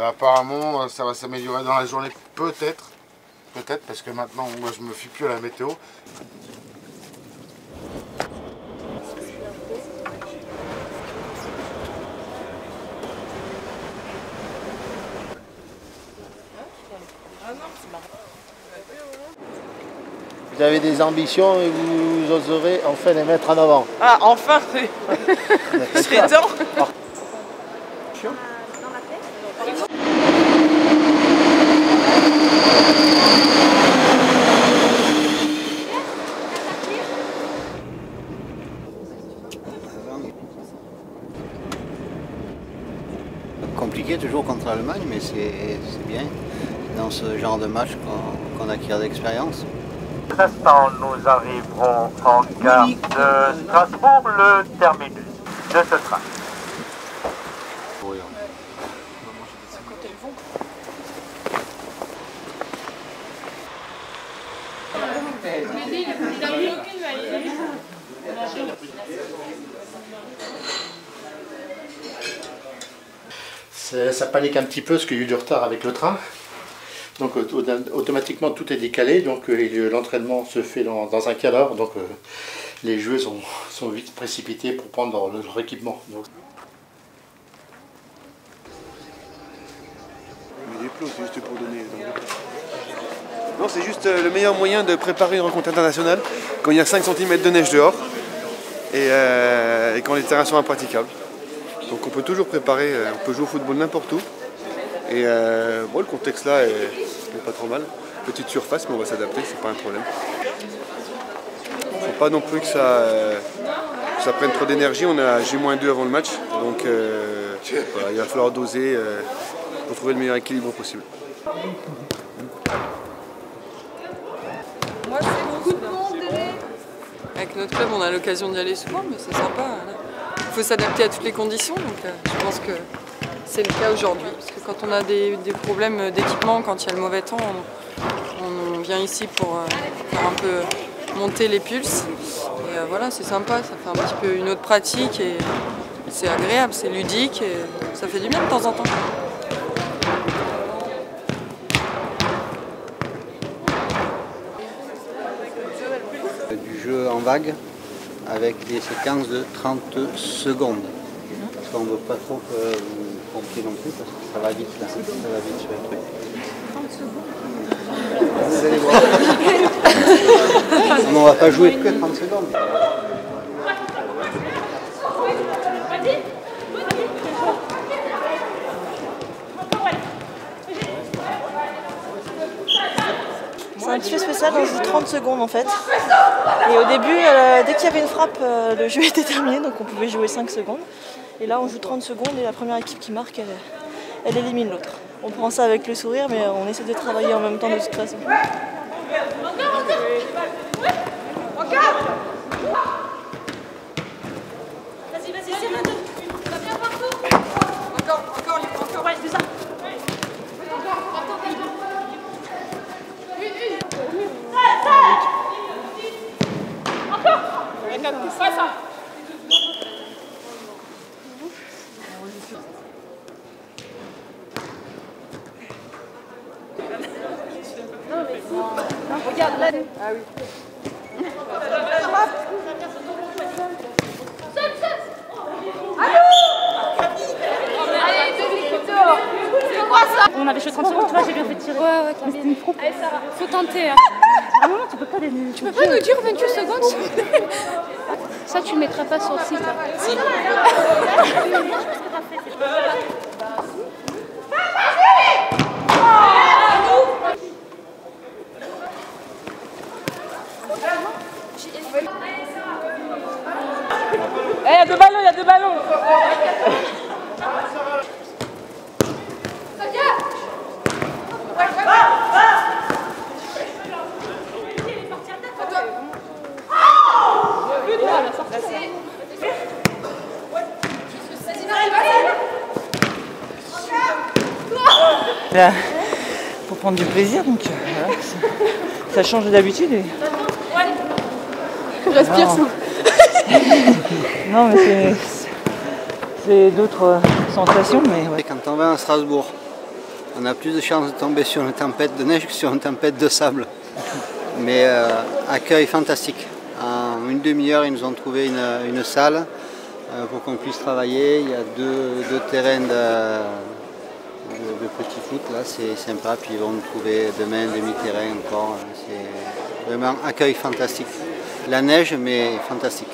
Apparemment, ça va s'améliorer dans la journée, peut-être. Peut-être, parce que maintenant, moi, je me fie plus à la météo. Vous avez des ambitions et vous oserez enfin les mettre en avant. Ah, enfin. Il serait temps. Compliqué toujours contre l'Allemagne, mais c'est bien dans ce genre de match qu'on acquiert d'expérience. Dans l'instant, nous arriverons en gare de Strasbourg, le terminus de ce train. Ça panique un petit peu parce qu'il y a eu du retard avec le train. Donc automatiquement tout est décalé, donc l'entraînement se fait dans un quart d'heure, donc les joueurs sont vite précipités pour prendre leur équipement. Donc. Mais des plots, c'est juste pour donner. Non, c'est juste le meilleur moyen de préparer une rencontre internationale quand il y a 5 cm de neige dehors et quand les terrains sont impraticables. Donc on peut toujours préparer, on peut jouer au football n'importe où. Et bon, le contexte là est pas trop mal. Petite surface, mais on va s'adapter, c'est pas un problème. Faut pas non plus que ça prenne trop d'énergie. On a J-2 avant le match, donc voilà, il va falloir doser pour trouver le meilleur équilibre possible. Moi, c'est beaucoup de monde. Avec notre club, on a l'occasion d'y aller souvent, mais c'est sympa. Il faut s'adapter à toutes les conditions, donc je pense que c'est le cas aujourd'hui. Parce que quand on a des problèmes d'équipement, quand il y a le mauvais temps, on vient ici pour faire un peu monter les pulses. Et voilà, c'est sympa, ça fait un petit peu une autre pratique et c'est agréable, c'est ludique et ça fait du bien de temps en temps. Du jeu en vague avec des séquences de 30 secondes. Parce qu'on ne veut pas trop que vous compreniez non plus parce que ça va vite là, ça va vite sur les trucs. 30 secondes. Vous allez voir. Non, on ne va pas jouer que 30 secondes. C'est un petit peu spécial, on joue 30 secondes en fait. Et au début, dès qu'il y avait une frappe, le jeu était terminé, donc on pouvait jouer 5 secondes. Et là, on joue 30 secondes et la première équipe qui marque, elle élimine l'autre. On prend ça avec le sourire, mais on essaie de travailler en même temps de toute façon. Vas-y, c'est rien de... Ça vient partout. Encore, ouais, c'est ça. Encore, ça. Regarde là. Ah oui. On avait joué 30 secondes, tu vois, j'ai bien fait tirer. Ouais, mais c'était une fraude. Allez, Sarah, faut tenter. Hein. Ah non, tu peux pas les... Tu peux pas nous dire 28 secondes? Ça, tu le mettras pas sur le site. Hein. Si. Il y a deux ballons, Pour prendre du plaisir, donc voilà, ça change d'habitude. Et... Respire sous. Non, mais c'est d'autres sensations. Mais ouais. Quand on va à Strasbourg, On a plus de chances de tomber sur une tempête de neige que sur une tempête de sable. Mais accueil fantastique. En une demi-heure, ils nous ont trouvé une salle pour qu'on puisse travailler. Il y a deux terrains de petit foot, là, c'est sympa. Puis ils vont nous trouver demain demi-terrain encore. C'est vraiment accueil fantastique. La neige, mais fantastique.